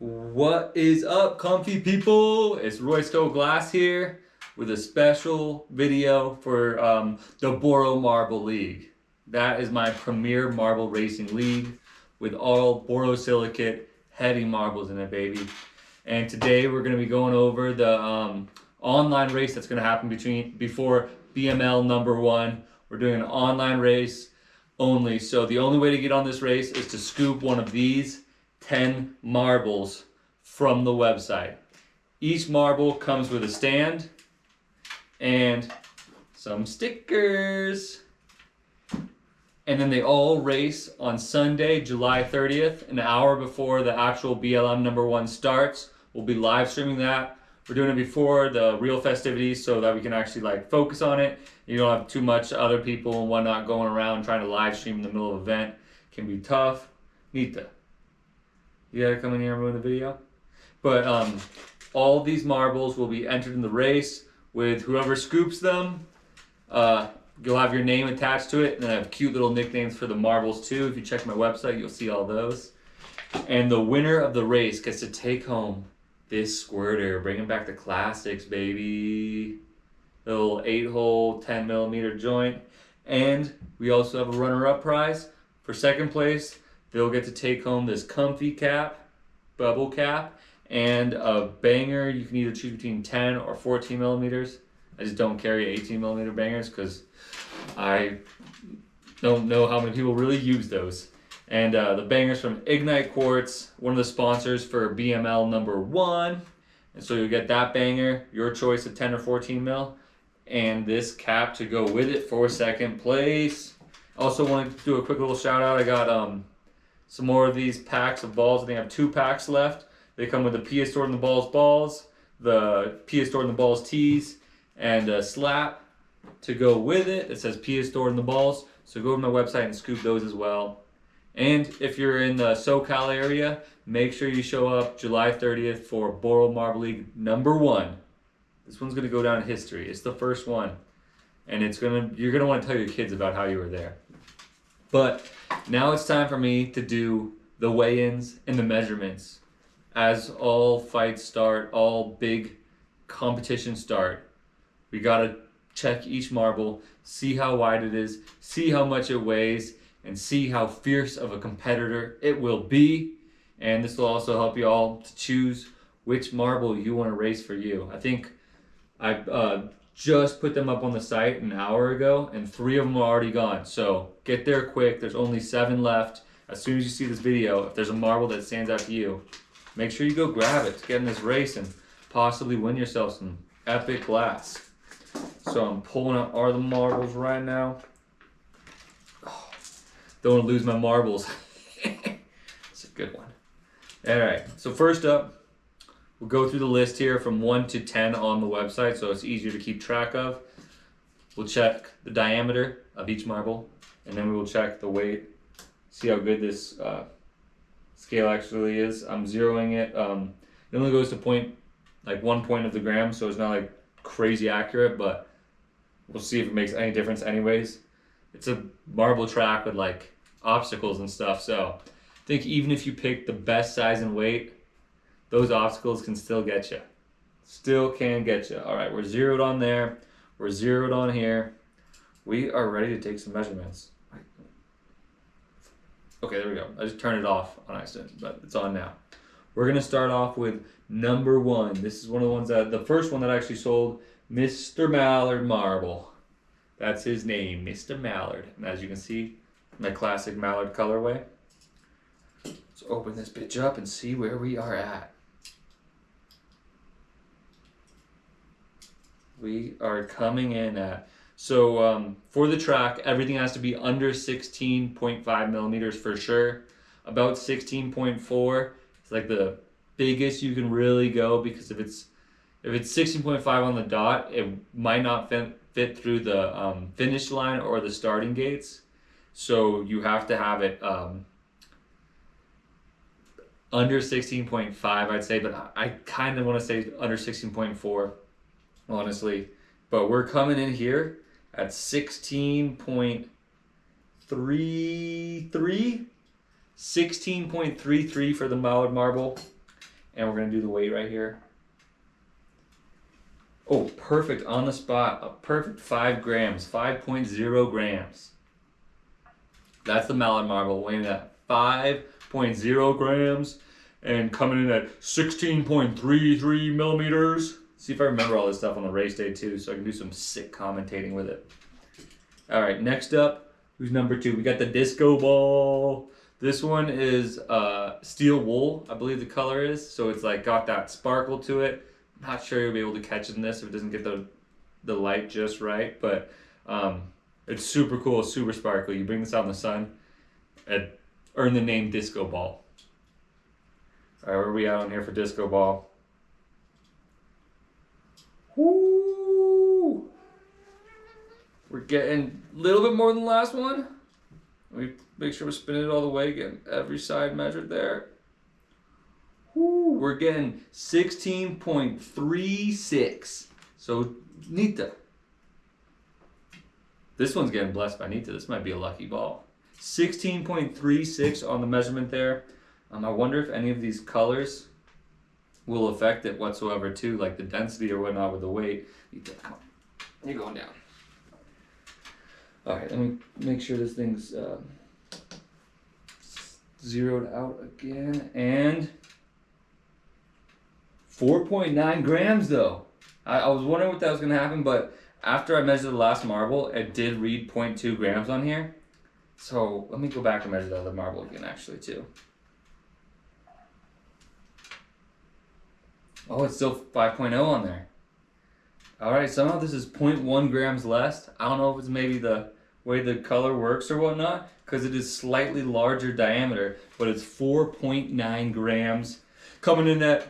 What is up, comfy people? It's Roy Stowe Glass here with a special video for the Boro Marble League. That is my premier marble racing league with all borosilicate heavy marbles in it, baby. And today we're going to be going over the online race that's going to happen before BML #1. We're doing an online race only. So the only way to get on this race is to scoop one of these 10 marbles from the website. Each marble comes with a stand and some stickers. And then they all race on Sunday, July 30th, an hour before the actual BLM #1 starts. We'll be live streaming that. We're doing it before the real festivities so that we can actually focus on it. You don't have too much other people and whatnot going around trying to live stream in the middle of an event. It can be tough. Nita, you gotta come in here and ruin the video. But all these marbles will be entered in the race with whoever scoops them. You'll have your name attached to it, and I have cute little nicknames for the marbles too. If you check my website, you'll see all those. And the winner of the race gets to take home this squirter, bringing back the classics, baby. Little 8-hole, 10mm joint. And we also have a runner-up prize. For second place, they'll get to take home this comfy cap, bubble cap, and a banger. You can either choose between 10 or 14mm. I just don't carry 18mm bangers because I don't know how many people really use those. And the bangers from Ignite Quartz, one of the sponsors for BML #1. And so you'll get that banger, your choice of 10 or 14mm, and this cap to go with it for second place. Also wanted to do a quick little shout out. I got some more of these packs of balls. I think I have 2 packs left. They come with the Pia Stored in the balls, the Pia Stored in the balls tees, and a slap to go with it. It says Pia Stored in the balls. So go to my website and scoop those as well. And if you're in the SoCal area, make sure you show up July 30th for Boro Marble League #1. This one's gonna go down in history. It's the first one, and you're gonna want to tell your kids about how you were there. But now it's time for me to do the weigh-ins and the measurements. As all fights start, all big competitions start, we gotta check each marble, see how wide it is, see how much it weighs, and see how fierce of a competitor it will be. And this will also help you all to choose which marble you want to race for you. I think I just put them up on the site an hour ago, and 3 of them are already gone. So get there quick. There's only 7 left. As soon as you see this video, if there's a marble that stands out to you, make sure you go grab it to get in this race and possibly win yourself some epic glass. So I'm pulling out all the marbles right now. Oh, don't want to lose my marbles. It's a good one. All right, so first up, we'll go through the list here from 1 to 10 on the website, so it's easier to keep track of. We'll check the diameter of each marble, and then we will check the weight. See how good this scale actually is. I'm zeroing it. It only goes to 1 point of the gram, so it's not crazy accurate, but we'll see if it makes any difference anyways. It's a marble track with obstacles and stuff, so I think even if you pick the best size and weight, those obstacles can still get you. Still can get you. All right, we're zeroed on there. We're zeroed on here. We are ready to take some measurements. Okay, there we go. I just turned it off on accident, but it's on now. We're gonna start off with #1. This is one of the ones the first one that actually sold, Mr. Mallard Marble. That's his name, Mr. Mallard. And as you can see, my classic Mallard colorway. Let's open this bitch up and see where we are at. We are coming in at, so for the track, everything has to be under 16.5mm for sure. About 16.4 is the biggest you can really go, because if it's 16.5 on the dot, it might not fit through the finish line or the starting gates. So you have to have it under 16.5, I'd say, but I kind of want to say under 16.4, honestly. But we're coming in here at 16.33 for the Mallard Marble. And we're gonna do the weight right here. Oh, perfect on the spot. A perfect 5 grams, 5.0 grams. That's the Mallet marble, weighing at 5.0 grams and coming in at 16.33 millimeters. See if I remember all this stuff on the race day too, so I can do some sick commentating with it. All right, next up, who's number 2? We got the disco ball. This one is steel wool, I believe the color is. So it's like got that sparkle to it. Not sure you'll be able to catch in this if it doesn't get the light just right, but it's super cool, super sparkly. You bring this out in the sun and earn the name disco ball. All right, where are we at on here for disco ball? Woo! We're getting a little bit more than the last one. Let me make sure we're spinning it all the way, getting every side measured there. Woo! We're getting 16.36. So, Nita. This one's getting blessed by Nita. This might be a lucky ball. 16.36 on the measurement there. I wonder if any of these colors will affect it whatsoever too, like the density or whatnot with the weight. Nita, come on. You're going down. Alright, let me make sure this thing's zeroed out again. And 4.9 grams though. I was wondering what that was going to happen, but after I measured the last marble, it did read 0.2 grams on here. So let me go back and measure the other marble again actually too. Oh, it's still 5.0 on there. Alright, somehow this is 0.1 grams less. I don't know if it's maybe the way the color works or whatnot, because it is slightly larger diameter, but it's 4.9 grams. Coming in at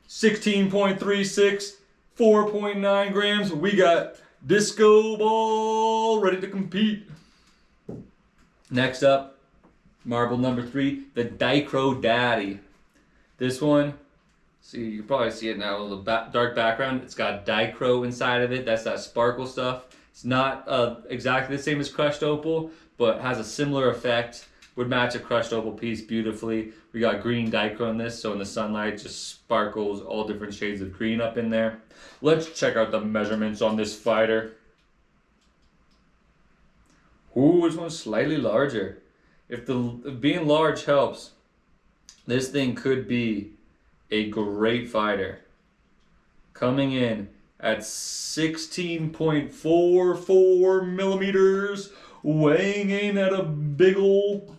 16.36, 4.9 grams. We got disco ball ready to compete. Next up, marble number 3, the Dichro Daddy. This one, see, you can probably see it now, a little dark background. It's got dichro inside of it. That's that sparkle stuff. It's not exactly the same as crushed opal, but has a similar effect. Would match a crushed opal piece beautifully. We got green dichro in this, so in the sunlight, just sparkles all different shades of green up in there. Let's check out the measurements on this fighter. Ooh, this one's slightly larger. If being large helps, this thing could be a great fighter. Coming in at 16.44 millimeters, weighing in at a big ol'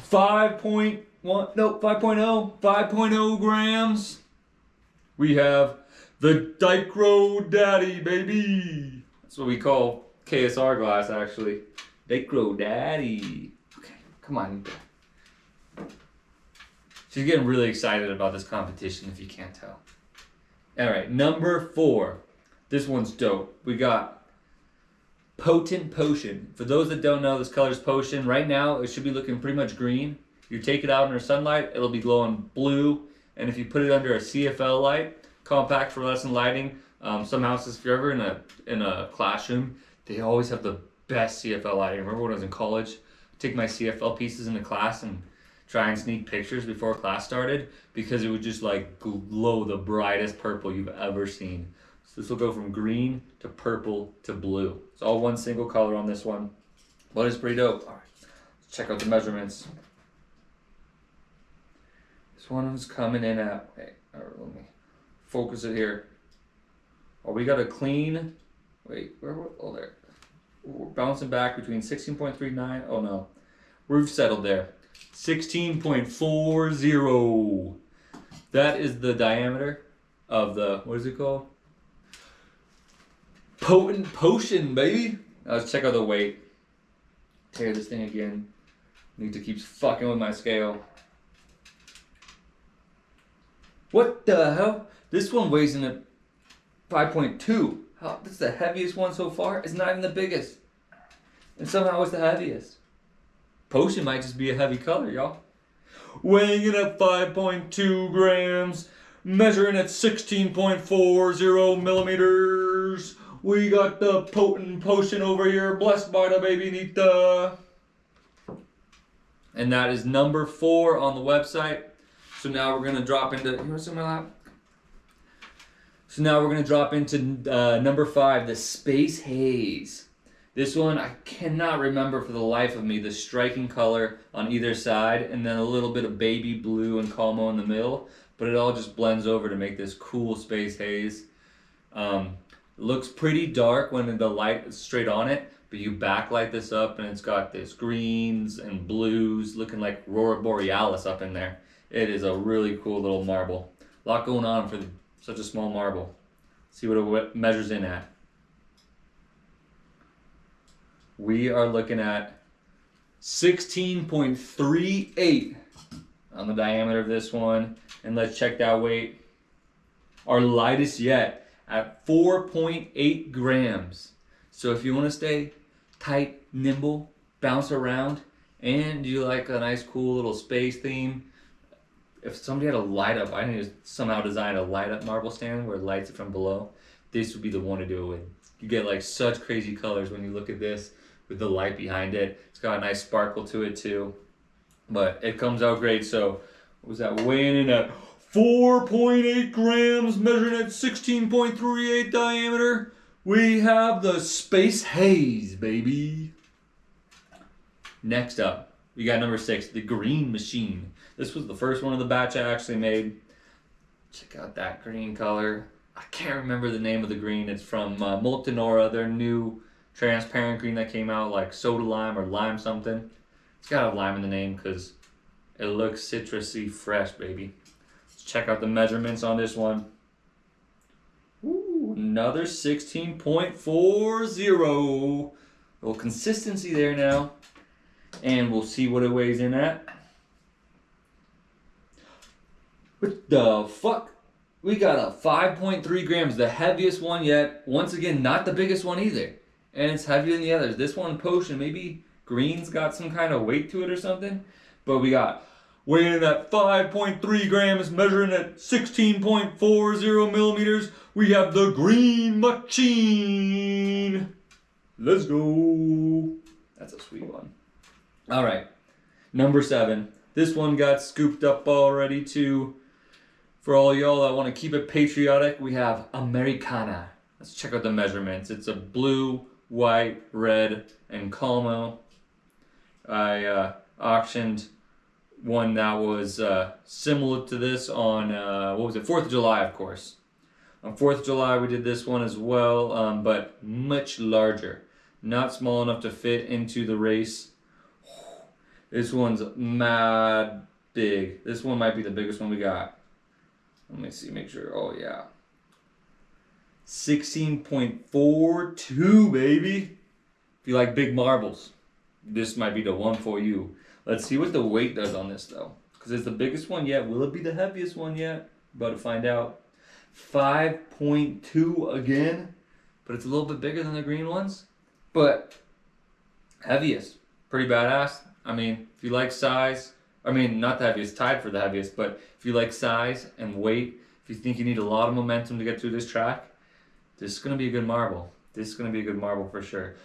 5.0 grams. We have the Dichro Daddy, baby. That's what we call KSR glass, actually. Dichro Daddy. Okay, come on. She's getting really excited about this competition, if you can't tell. All right, number 4. This one's dope. We got Potent Potion. For those that don't know, this color's Potion. Right now, it should be looking pretty much green. You take it out under sunlight, it'll be glowing blue. And if you put it under a CFL light, compact fluorescent lighting, some houses, if you're ever in a classroom, they always have the best CFL lighting. I remember when I was in college, I'd take my CFL pieces into class and try and sneak pictures before class started, because it would just like glow the brightest purple you've ever seen. So this will go from green to purple to blue. It's all one single color on this one, but it's pretty dope. All right, let's check out the measurements. This one is coming in at, let me focus it here. Oh, we got a clean, oh there. We're bouncing back between 16.39, oh no. We've settled there. 16.40. That is the diameter of the, what is it called? Potent Potion, baby. Now let's check out the weight. Tear this thing again. Need to keep fucking with my scale. What the hell? This one weighs in at 5.2. This is the heaviest one so far. It's not even the biggest. And somehow it's the heaviest. Potion might just be a heavy color, y'all. Weighing in at 5.2 grams. Measuring at 16.40 millimeters. We got the Potent Potion over here. Blessed by the baby Nita. And that is number 4 on the website. So now we're gonna drop into. You wanna sit on my lap? So now we're gonna drop into number 5, the Space Haze. This one I cannot remember for the life of me the striking color on either side, and then a little bit of baby blue and Calmo in the middle. But it all just blends over to make this cool Space Haze. It looks pretty dark when the light is straight on it, but you backlight this up and it's got this greens and blues looking like Aurora Borealis up in there. It is a really cool little marble. A lot going on for such a small marble. See what it measures in at. We are looking at 16.38 on the diameter of this one. And let's check that weight. Our lightest yet at 4.8 grams. So if you want to stay tight, nimble, bounce around, and you like a nice cool little space theme, if somebody had a light up, I need to somehow design a light up marble stand where it lights it from below, this would be the one to do it with. You get like such crazy colors when you look at this with the light behind it. It's got a nice sparkle to it too, but it comes out great. So what was that, weighing in at 4.8 grams, measuring at 16.38 diameter? We have the Space Haze, baby. Next up, we got number 6, the Green Machine. This was the first one of the batch I actually made. Check out that green color. I can't remember the name of the green. It's from Moltenora, their new transparent green that came out, like soda lime or lime something. It's got a lime in the name because it looks citrusy fresh, baby. Let's check out the measurements on this one. Ooh, another 16.40. A little consistency there now. And we'll see what it weighs in at. What the fuck? We got a 5.3 grams, the heaviest one yet. Once again, not the biggest one either. And it's heavier than the others. This one, potion, maybe green's got some kind of weight to it or something. But we got weighing in at 5.3 grams, measuring at 16.40 millimeters. We have the Green Machine. Let's go. That's a sweet one. All right, number 7. This one got scooped up already too. For all y'all that want to keep it patriotic, we have Americana. Let's check out the measurements. It's a blue, white, red, and Calmo. I auctioned one that was similar to this on, 4th of July, of course. On 4th of July, we did this one as well, but much larger. Not small enough to fit into the race. This one's mad big. This one might be the biggest one we got. Let me see, make sure. Oh, yeah. 16.42, baby. If you like big marbles, this might be the one for you. Let's see what the weight does on this, though. Because it's the biggest one yet. Will it be the heaviest one yet? About to find out. 5.2 again. But it's a little bit bigger than the green ones. But heaviest. Pretty badass. I mean, if you like size, I mean, not the heaviest, tied for the heaviest, but if you like size and weight, if you think you need a lot of momentum to get through this track, this is going to be a good marble. This is going to be a good marble for sure.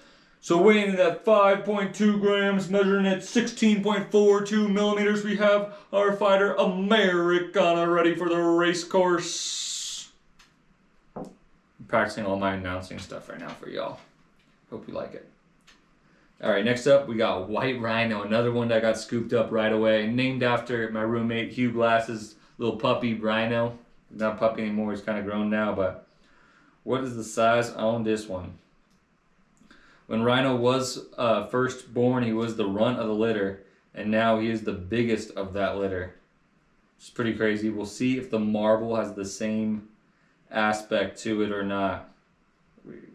So weighing in at 5.2 grams, measuring at 16.42 millimeters, we have our fighter Americana ready for the race course. I'm practicing all my announcing stuff right now for y'all. Hope you like it. All right, next up, we got White Rhino, another one that got scooped up right away, named after my roommate Hugh Glass's little puppy, Rhino. Not a puppy anymore, he's kind of grown now, but what is the size on this one? When Rhino was first born, he was the runt of the litter, and now he is the biggest of that litter. It's pretty crazy. We'll see if the marble has the same aspect to it or not.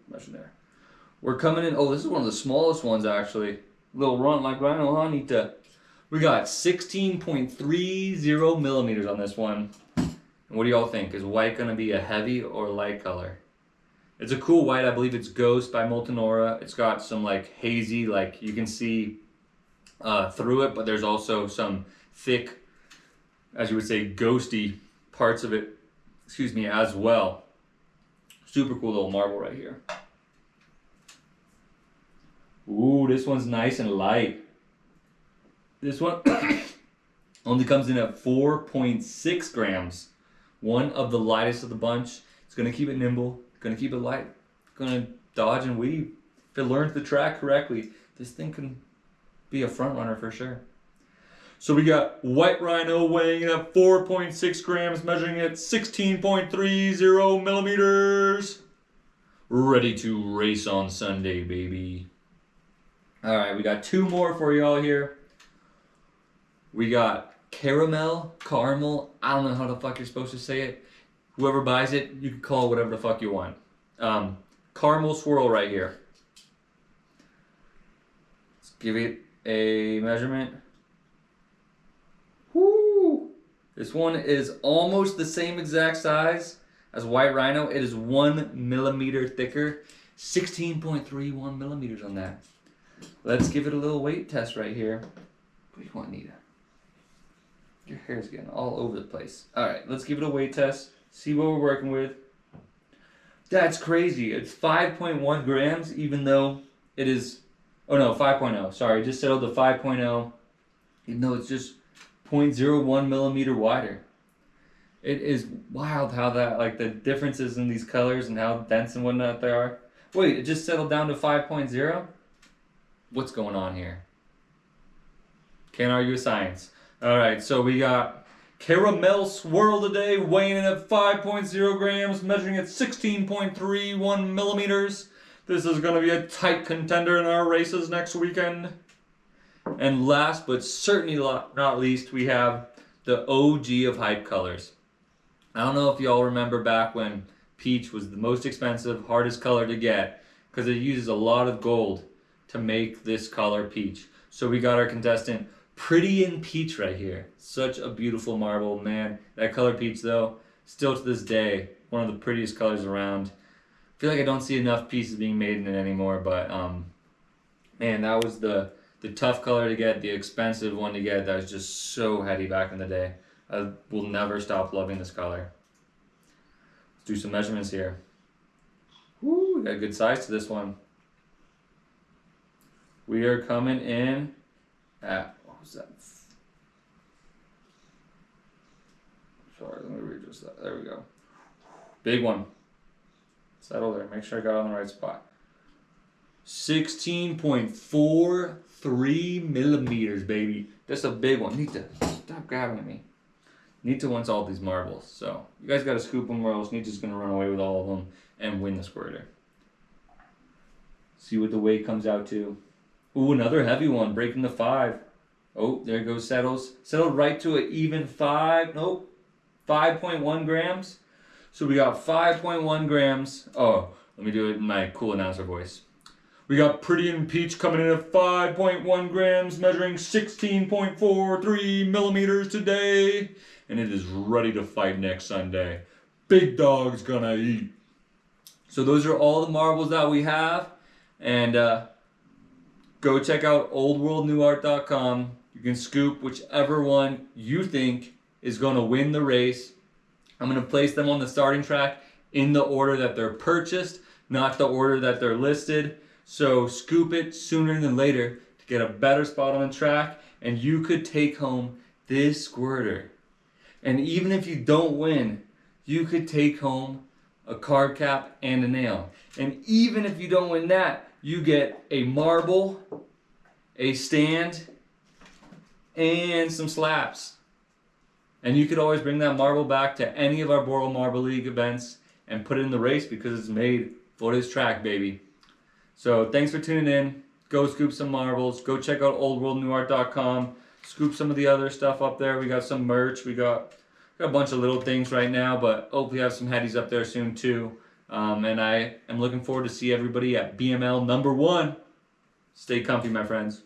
Measure there. We're coming in, oh, this is one of the smallest ones actually. Little runt like Rhino, huh? We got 16.30 millimeters on this one. And what do y'all think? Is white gonna be a heavy or light color? It's a cool white, I believe it's Ghost by Moltenora. It's got some like hazy, like you can see through it, but there's also some thick, as you would say, ghosty parts of it, as well. Super cool little marble right here. Ooh, this one's nice and light. This one, Only comes in at 4.6 grams. One of the lightest of the bunch. It's going to keep it nimble. Going to keep it light. Going to dodge and weave. If it learns the track correctly, this thing can be a front runner for sure. So we got White Rhino weighing in at 4.6 grams, measuring at 16.30 millimeters. Ready to race on Sunday, baby. Alright, we got two more for y'all here. We got caramel, I don't know how the fuck you're supposed to say it. Whoever buys it, you can call it whatever the fuck you want. Caramel swirl right here. Let's give it a measurement. Woo! This one is almost the same exact size as White Rhino. It is 1 millimeter thicker. 16.31 millimeters on that. Let's give it a little weight test right here. What do you want, Nita? Your hair's getting all over the place. Alright, let's give it a weight test. See what we're working with. That's crazy. It's 5.1 grams, even though it is... Oh no, 5.0. Sorry, just settled to 5.0. Even though it's just 0.01 millimeter wider. It is wild how that, like, the differences in these colors and how dense and whatnot they are. Wait, it just settled down to 5.0? What's going on here? Can't argue with science. Alright, so we got Caramel Swirl today, weighing in at 5.0 grams, measuring at 16.31 millimeters. This is going to be a tight contender in our races next weekend. And last but certainly not least, we have the OG of hype colors. I don't know if y'all remember back when peach was the most expensive, hardest color to get, because it uses a lot of gold to make this color peach. So we got our contestant Pretty in Peach right here. Such a beautiful marble, man. That color peach though, still to this day, one of the prettiest colors around. I feel like I don't see enough pieces being made in it anymore, but man, that was the tough color to get, the expensive one to get. That was just so heady back in the day. I will never stop loving this color. Let's do some measurements here. Woo, we got a good size to this one. We are coming in at, what was that? Sorry, let me readjust that. There we go. Big one. Settle there. Make sure I got it on the right spot. 16.43 millimeters, baby. That's a big one. Nita, stop grabbing at me. Nita wants all these marbles, so you guys gotta scoop them or else Nita's gonna run away with all of them and win the squirter. See what the weight comes out to. Ooh, another heavy one, breaking the 5. Oh, there goes settles. Settled right to an even 5. Nope. 5.1 grams. So we got 5.1 grams. Oh, let me do it in my cool announcer voice. We got Pretty in Peach coming in at 5.1 grams, measuring 16.43 millimeters today. And it is ready to fight next Sunday. Big dog's gonna eat. So those are all the marbles that we have. And go check out oldworldnewart.com. You can scoop whichever one you think is going to win the race. I'm going to place them on the starting track in the order that they're purchased, not the order that they're listed. So scoop it sooner than later to get a better spot on the track, and you could take home this squirter. And even if you don't win, you could take home a carb cap and a nail. And even if you don't win that, you get a marble, a stand, and some slaps. And you could always bring that marble back to any of our Boro Marble League events and put it in the race because it's made for this track, baby. So thanks for tuning in. Go scoop some marbles. Go check out oldworldnewart.com. Scoop some of the other stuff up there. We got some merch. We got a bunch of little things right now, but hopefully have some headies up there soon too. And I am looking forward to see everybody at BML #1. Stay comfy, my friends.